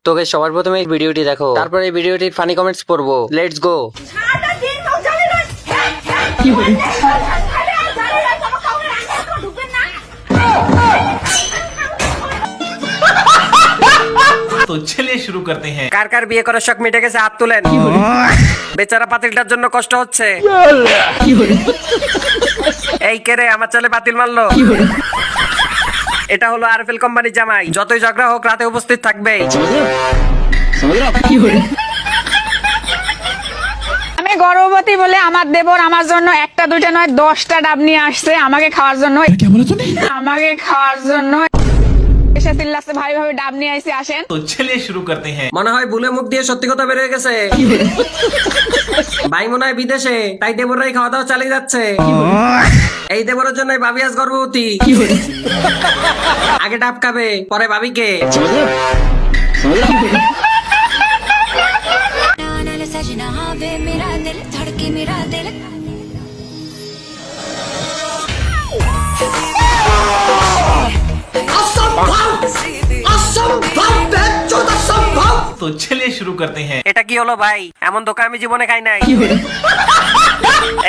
তোকে সবার প্রথমে এই ভিডিওটি দেখো, তারপর এই ভিডিওটির ফানি কমেন্টস পড়বো। Let's go. तो चलिए शुरू करते हैं। কার কার বিয়ে করার শখ মিটে গেছে হাত তুলেন। বেচারা পাতিলটার জন্য কষ্ট হচ্ছে। এই কে রে আমার ছেলে বাতিল মারলো। এটা হলো আরএফএল কোম্পানির জামাই, যতই ঝগড়া হোক রাতে উপস্থিত থাকবে। আমি গর্ভবতী বলে আমার দেবর আমার জন্য একটা দুইটা নয় 10টা ডাব নিয়ে আসছে আমাকে খাওয়ার জন্য। আমাকে খাওয়ার জন্য এসে চিল্লাচ্ছে ভাই ভাবে ডাব নিয়ে আইছি আসেন। तो चलिए शुरू करते हैं। মনে হয় ভুলে মুখ দিয়ে সত্যি কথা বের হয়ে গেছে। ভাই মনে হয় বিদেশে, তাই দেবররাই খাওয়া দাওয়া চালিয়ে যাচ্ছে। এই দেবরের জন্য ভাবি আজ গর্ভবতী। আগে ডাব খাবে পরে ভাবিকে। तो चलिए शुरू करते हैं। এটা কি হলো ভাই? এমন ধোকা আমি জীবনে খাই নাই।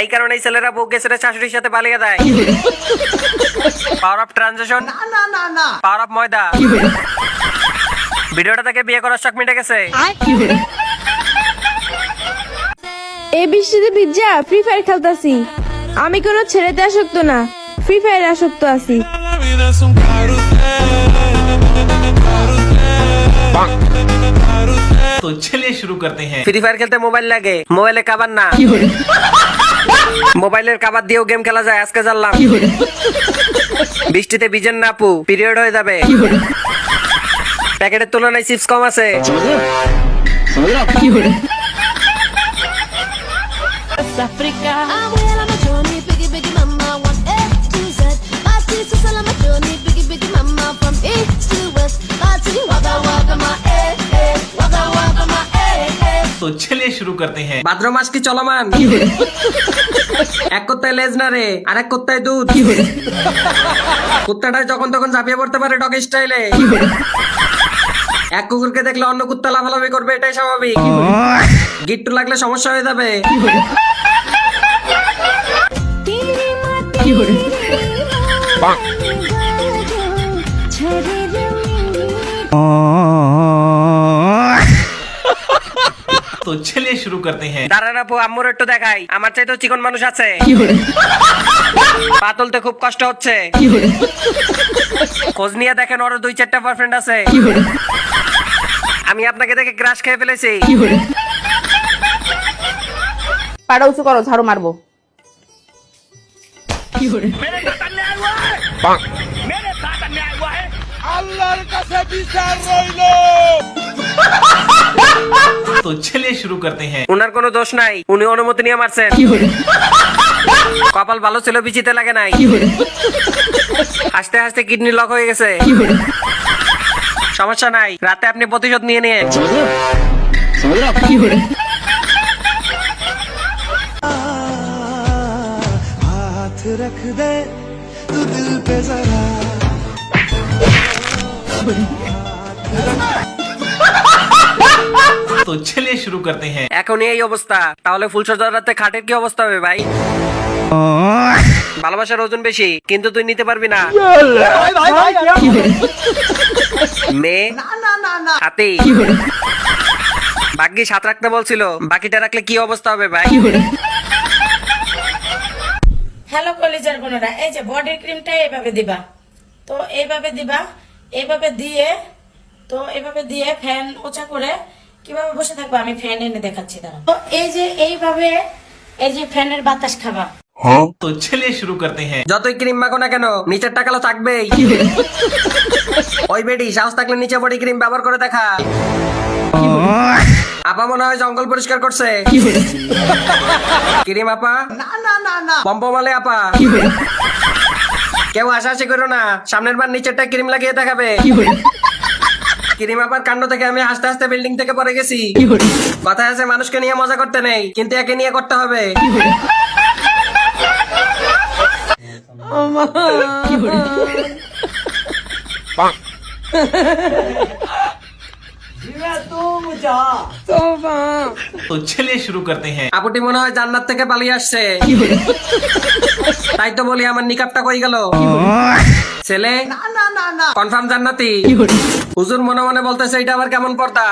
এই কারণেই ছেলেরা বউ গেছে শাশুড়ির সাথে পালিয়ে দেয়। Power of transition, power of ময়দা। ভিডিওটা থেকে বিয়ে করার শখ মিটে গেছে। এই বৃষ্টিতে ভিজা ফ্রি ফায়ার খেলতাছি। আমি কোনো ছেলেতে আসক্ত না, ফ্রি ফায়ার আসক্ত আছি। तो चलिए शुरू करते हैं। ফ্রি ফায়ার খেলতে মোবাইল লাগে, মোবাইলে কাভার না। মোবাইলের কাভার দিয়েও গেম খেলা যায়, আজকে জানলাম। বৃষ্টিতে ভিজেন না আপু, পিরিয়ড হয়ে যাবে। প্যাকেটের তুলনায় চিপস কম আছে। तो चलिए शुरू करते हैं। ভাদ্র মাস কি চলমান? এক কুত্তায় লেজ না রে, আর এক কুত্তায় দুধ। কুত্তাটাই যখন তখন ঝাঁপিয়ে পড়তে পারে ডগ স্টাইলে। এক কুকুরকে দেখলে অন্য কুত্তা লাফালাফি করবে, এটাই স্বাভাবিক। গিট্টু লাগলে সমস্যা হয়ে যাবে। तो चलिए शुरू करते हैं। দাঁড়ান আপু, আম্মুর একটু দেখাই, আমার চাইতেও চিকন মানুষ আছে। পা তুলতে খুব কষ্ট হচ্ছে। খোঁজ নিয়ে দেখেন ওর 2-4টা বয়ফ্রেন্ড আছে। আমি আপনাকে দেখে ক্রাশ খেয়ে ফেলেছি। পাড়া উঁচু করো, ঝাড়ু মারবো। तो चलिए शुरू करते हैं। উনার কোনো দোষ নাই, উনি অনুমতি নিয়ে মারছেন। কপাল ভালো ছিল, বিচিতে লাগে নাই। হাসতে হাসতে কিডনি লক হয়ে গেছে। সমস্যা নাই, রাতে আপনি প্রতিশোধ নিয়ে নিয়ে। हाथ रख दे तू दिल पे जरा। तो चलिए शुरू करते हैं। এখনই এই অবস্থা, তাহলে ফুলসজ্জার রাতে খাটের কি অবস্থা হবে ভাই? ভালোবাসার ওজন বেশি, কিন্তু তুই নিতে পারবি না। মেয়ে হাতি, ভাগ্যিস হাত রাখতে বলছিল, বাকিটা রাখলে কি অবস্থা হবে ভাই? হ্যালো কলিজার বোনেরা, এই যে বডি ক্রিমটা এইভাবে দিবা, তো এইভাবে দিবা, এইভাবে দিয়ে, তো এইভাবে দিয়ে ফ্যান ওচা করে কিভাবে বসে থাকবা আমি ফ্যান এনে দেখাচ্ছি দাঁড়া। তো এই যে এইভাবে, এই যে ফ্যানের বাতাস খাবা। तो चलिए शुरू करते हैं। যতই ক্রিম মাখো না কেন, নিচের টাকালো থাকবেই। ওই বেডি সাহস থাকলে নিচে বডি ক্রিম ব্যবহার করে দেখা। আপা মনে হয় জঙ্গল পরিষ্কার করছে। ক্রিম আপা, পম্পমালে আপা। কেউ হাসাহাসি করো না, সামনের বার নিচেরটা ক্রিম লাগিয়ে দেখাবে। ক্রিম আপার কাণ্ড থেকে আমি হাসতে হাসতে বিল্ডিং থেকে পড়ে গেছি। কথা আছে মানুষকে নিয়ে মজা করতে নেই, কিন্তু একে নিয়ে করতে হবে। तो चलिए शुरू करते हैं। আপুটি মনে হয় জান্নাত থেকে পালিয়ে আসছে। তাই তো বলি আমার নিকাবটা কই গেল? ছেলে কনফার্ম জান্নাতি? হুজুর মনে মনে বলতেছে এটা আবার কেমন পর্দা?